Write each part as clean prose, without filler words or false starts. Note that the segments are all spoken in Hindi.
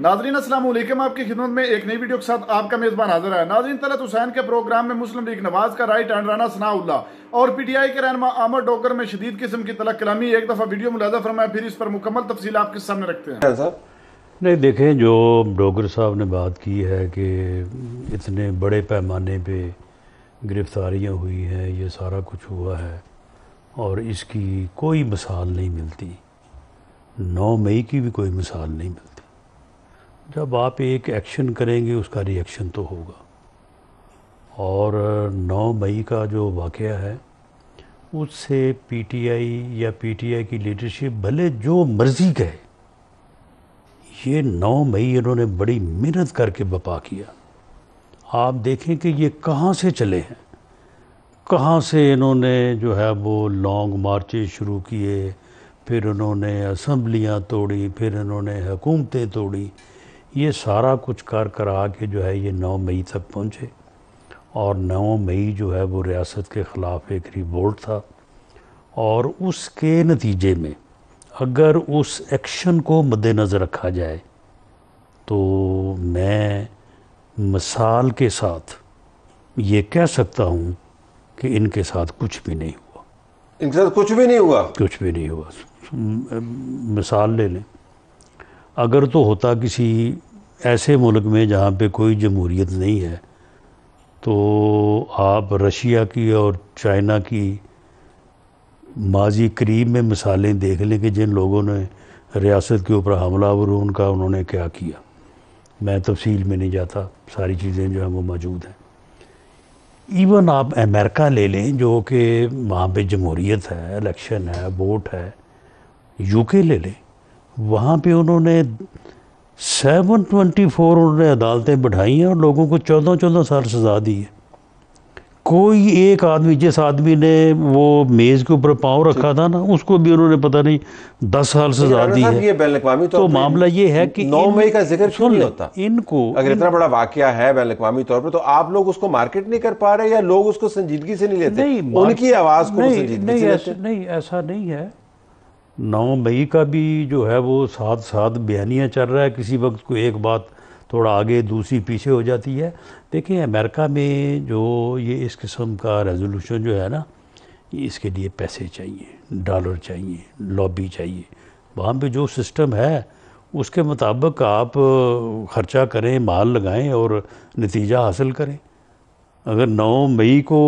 नाज़रीन अस्सलाम वालेकुम, आपकी खिदमत में एक नई वीडियो के साथ आपका मेज़बान हाजिर है। नाज़रीन, तलत हुसैन के प्रोग्राम में मुस्लिम लीग नवाज का राइट हैंड राना सनाउल्लाह और पीटीआई के रहनुमा अहमद डोगर में शदीद किस्म की तलक कलामी। एक दफ़ा वीडियो मुलाजा फरमाया, फिर इस पर मुकम्मल तफसील आपके सामने रखते हैं। नहीं, देखें, जो डोगर साहब ने बात की है कि इतने बड़े पैमाने पे गिरफ्तारियां हुई हैं, ये सारा कुछ हुआ है और इसकी कोई मिसाल नहीं मिलती। 9 मई की भी कोई मिसाल नहीं मिलती। जब आप एक एक्शन करेंगे उसका रिएक्शन तो होगा। और 9 मई का जो वाक़या है उससे पीटीआई या पीटीआई की लीडरशिप भले जो मर्ज़ी कहे, ये 9 मई इन्होंने बड़ी मेहनत करके बपा किया। आप देखें कि ये कहाँ से चले हैं, कहाँ से इन्होंने जो है वो लॉन्ग मार्चेस शुरू किए, फिर उन्होंने असम्बलियाँ तोड़ी, फिर इन्होंने हुकूमतें तोड़ी। ये सारा कुछ कर कर आके जो है ये 9 मई तक पहुँचे। और 9 मई जो है वो रियासत के ख़िलाफ़ एक रिवोल्ट था और उसके नतीजे में अगर उस एक्शन को मद्देनज़र रखा जाए तो मैं मिसाल के साथ ये कह सकता हूँ कि इनके साथ कुछ भी नहीं हुआ। इनके साथ कुछ भी नहीं हुआ? कुछ भी नहीं हुआ। मिसाल ले लें, अगर तो होता किसी ऐसे मुल्क में जहाँ पे कोई जमहूरियत नहीं है, तो आप रशिया की और चाइना की माजी करीब में मिसालें देख लें कि जिन लोगों ने रियासत के ऊपर हमलावर उनका उन्होंने क्या किया। मैं तफसील में नहीं जाता, सारी चीज़ें जो हैं वो मौजूद हैं। इवन आप अमेरिका ले लें जो कि वहाँ पे जमहूरियत है, इलेक्शन है, वोट है। यूके ले लें, वहाँ पे उन्होंने 724 उन्होंने अदालतें बढ़ाई हैं और लोगों को 14-14 साल सज़ा दी है। कोई एक आदमी, जिस आदमी ने वो मेज़ के ऊपर पाँव रखा था ना, उसको भी उन्होंने पता नहीं 10 साल सजा दी है। ये बैनुल-अक़वामी तो मामला ये है कि 9 मई का जिक्र क्यों नहीं होता? इनको अगर इतना बड़ा वाकया है बैनुल-अक़वामी तौर पर, तो आप लोग उसको मार्केट नहीं कर पा रहे या लोग उसको संजीदगी से नहीं लेते? उनकी आवाज़ को संजीदगी से लेते? नहीं, ऐसा नहीं है। 9 मई का भी जो है वो साथ साथ बयानिया चल रहा है। किसी वक्त को एक बात थोड़ा आगे दूसरी पीछे हो जाती है। देखिए, अमेरिका में जो ये इस किस्म का रेजोल्यूशन जो है ना, इसके लिए पैसे चाहिए, डॉलर चाहिए, लॉबी चाहिए। वहाँ पे जो सिस्टम है उसके मुताबिक आप ख़र्चा करें, माल लगाएं और नतीजा हासिल करें। अगर 9 मई को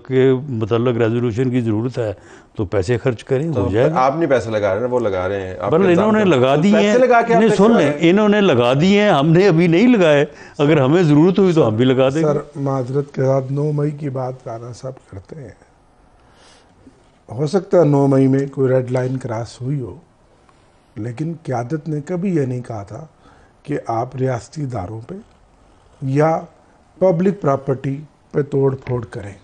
के मतलब रेजोल्यूशन की ज़रूरत है तो पैसे खर्च करें, तो हो जाएगा। आप नहीं पैसे लगा रहे हैं, वो लगा रहे हैं। बल इन्होंने लगा दिए हैं, सुन लें, इन्होंने लगा दिए हैं, हमने अभी नहीं लगाए। अगर हमें ज़रूरत हुई तो हम भी लगा देंगे। सर, माजरत के साथ 9 मई की बात राना साहब करते हैं। हो सकता है 9 मई में कोई रेड लाइन क्रॉस हुई हो, लेकिन क़यादत ने कभी यह नहीं कहा था कि आप रियासती इदारों पे या पब्लिक प्रॉपर्टी पे तोड़ फोड़ करें।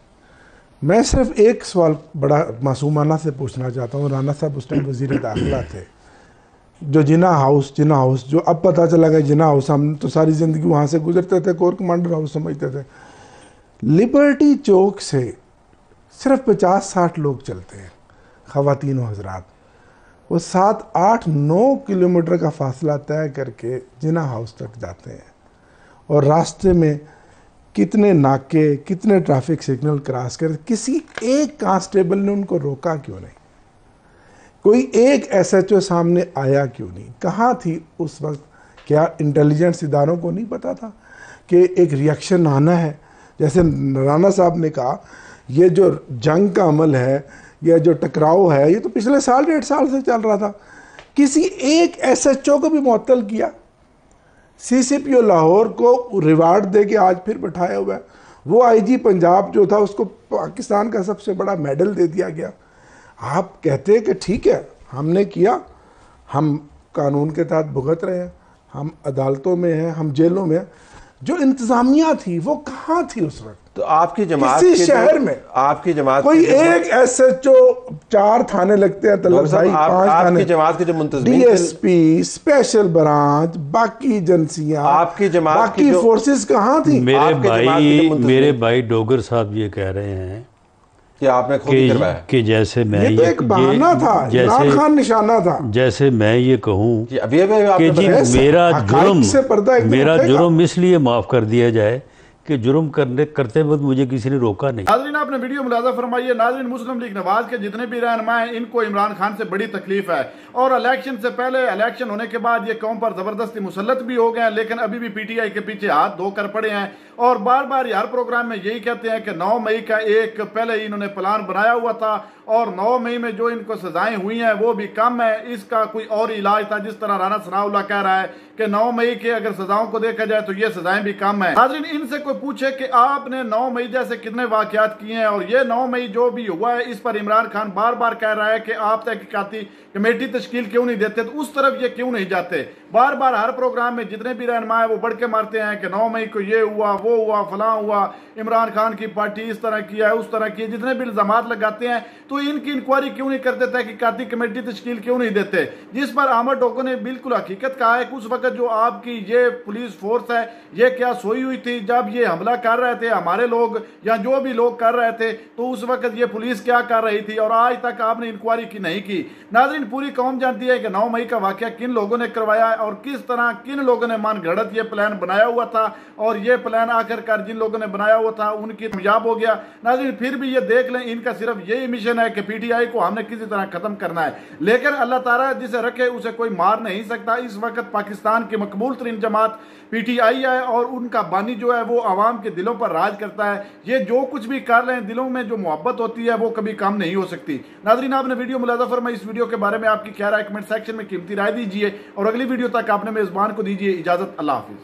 मैं सिर्फ एक सवाल बड़ा मासूमाना से पूछना चाहता हूँ। राना साहब उस टाइम वज़ीर दाखिला थे। जो जिना हाउस जो अब पता चला गया जिना हाउस, हम तो सारी ज़िंदगी वहाँ से गुजरते थे, कोर कमांडर हाउस समझते थे। लिबर्टी चौक से सिर्फ 50-60 लोग चलते हैं, ख़वातीन और हज़रात। वो 7, 8, 9 किलोमीटर का फासला तय करके जिना हाउस तक जाते हैं और रास्ते में कितने नाके, कितने ट्रैफिक सिग्नल क्रॉस कर, किसी एक कांस्टेबल ने उनको रोका क्यों नहीं? कोई एक एसएचओ सामने आया क्यों नहीं? कहाँ थी उस वक्त? क्या इंटेलिजेंस इदारों को नहीं पता था कि एक रिएक्शन आना है? जैसे राना साहब ने कहा, ये जो जंग का अमल है या जो टकराव है, ये तो पिछले साल 1.5 साल से चल रहा था। किसी एक एसएचओ को भी मुअत्तल किया। सीसीपीओ लाहौर को रिवार्ड दे के आज फिर बैठाया हुआ है। वो आईजी पंजाब जो था उसको पाकिस्तान का सबसे बड़ा मेडल दे दिया गया। आप कहते हैं कि ठीक है, हमने किया, हम कानून के तहत भुगत रहे हैं, हम अदालतों में हैं, हम जेलों में हैं। जो इंतजामिया थी वो कहाँ थी उस वक्त? तो आपकी जमात किसी शहर में आपकी जमात कोई एक एसएचओ, 4 थाने लगते हैं तलब भाई, 5 थाने, जमात के जो मुंतज़मीन, डीएसपी, स्पेशल ब्रांच, बाकी एजेंसियां, आपकी जमात बाकी फोर्सेस कहाँ थी? मेरे भाई डोगर साहब ये कह रहे हैं कि आपने खुद ही करवाया कि जैसे मैं ये तो एक बहाना था, इमरान खान निशाना था। जैसे मैं ये कहूँ कि अभी कि जी मेरा जुर्म इसलिए माफ़ कर दिया जाए कि जुर्म करते वक्त मुझे किसी ने रोका नहीं। नाज़रीन आपने वीडियो मुलाजा फरमाइए। नाज़रीन मुस्लिम लीग नवाज के जितने भी रहनुमा हैं इनको इमरान खान से बड़ी तकलीफ है और इलेक्शन से पहले, इलेक्शन होने के बाद ये कौम पर जबरदस्ती मुसल्लत भी हो गए हैं, लेकिन अभी भी पीटीआई के पीछे हाथ धोकर पड़े हैं और बार बार हर प्रोग्राम में यही कहते हैं कि 9 मई का एक पहले ही इन्होंने प्लान बनाया हुआ था और 9 मई में जो इनको सजाएं हुई हैं वो भी कम है, इसका कोई और इलाज था। जिस तरह राना सनाउल्लाह कह रहा है कि 9 मई के अगर सजाओं को देखा जाए तो ये सजाएं भी कम है। नाज़रीन इनसे कोई पूछे कि आपने 9 मई जैसे कितने वाकयात किए हैं और ये 9 मई जो भी हुआ है इस पर इमरान खान बार बार कह रहा है कि आप तहकीकाती कमेटी तश्कील क्यों नहीं देते, तो उस तरफ ये क्यों नहीं जाते। बार बार हर प्रोग्राम में जितने भी रहनुमा है वो बढ़ के मारते हैं कि 9 मई को ये हुआ, वो हुआ, फलां हुआ, इमरान खान की पार्टी इस तरह की है, उस तरह की है। जितने भी इल्जामात लगाते हैं तो इनकी इंक्वायरी क्यों नहीं करते, तहकीकाती कमेटी तश्कील क्यों नहीं देते। जिस पर अहमद डोगो ने बिल्कुल हकीकत कहा है कि उस वक्त जो आपकी ये पुलिस फोर्स है ये क्या सोई हुई थी जब ये हमला कर रहे थे हमारे लोग या जो भी लोग कर रहे थे, तो उस वक्त ये पुलिस क्या कर रही थी और आज तक आपने इंक्वायरी की नहीं की। नाज़रीन पूरी कौम जानती है कि 9 मई का वाकया किन लोगों ने करवाया है और किस तरह किन लोगों ने मन घड़त ये प्लान बनाया हुआ था और ये प्लान आखिरकार जिन लोगों ने बनाया हुआ था उनकी कामयाब हो गया। नाज़रीन फिर भी ये देख लें इनका सिर्फ यही मिशन है कि पीटीआई को हमने किसी तरह खत्म करना है, लेकिन अल्लाह ताला जिसे रखे उसे कोई मार नहीं सकता। इस वक्त पाकिस्तान की मकबूल तरीन जमात पीटीआई है और उनका बानी जो है वो आवाम के दिलों पर राज करता है। ये जो कुछ भी कर लें दिलों में जो मोहब्बत होती है वो कभी कम नहीं हो सकती। नाज़रीन आपने वीडियो मुलाजा फरमाई, इस वीडियो के बारे में आपकी क्या राय कमेंट सेक्शन में कीमती राय दीजिए और अगली वीडियो तक आपने मेजबान को दीजिए इजाजत। अल्लाह हाफिज।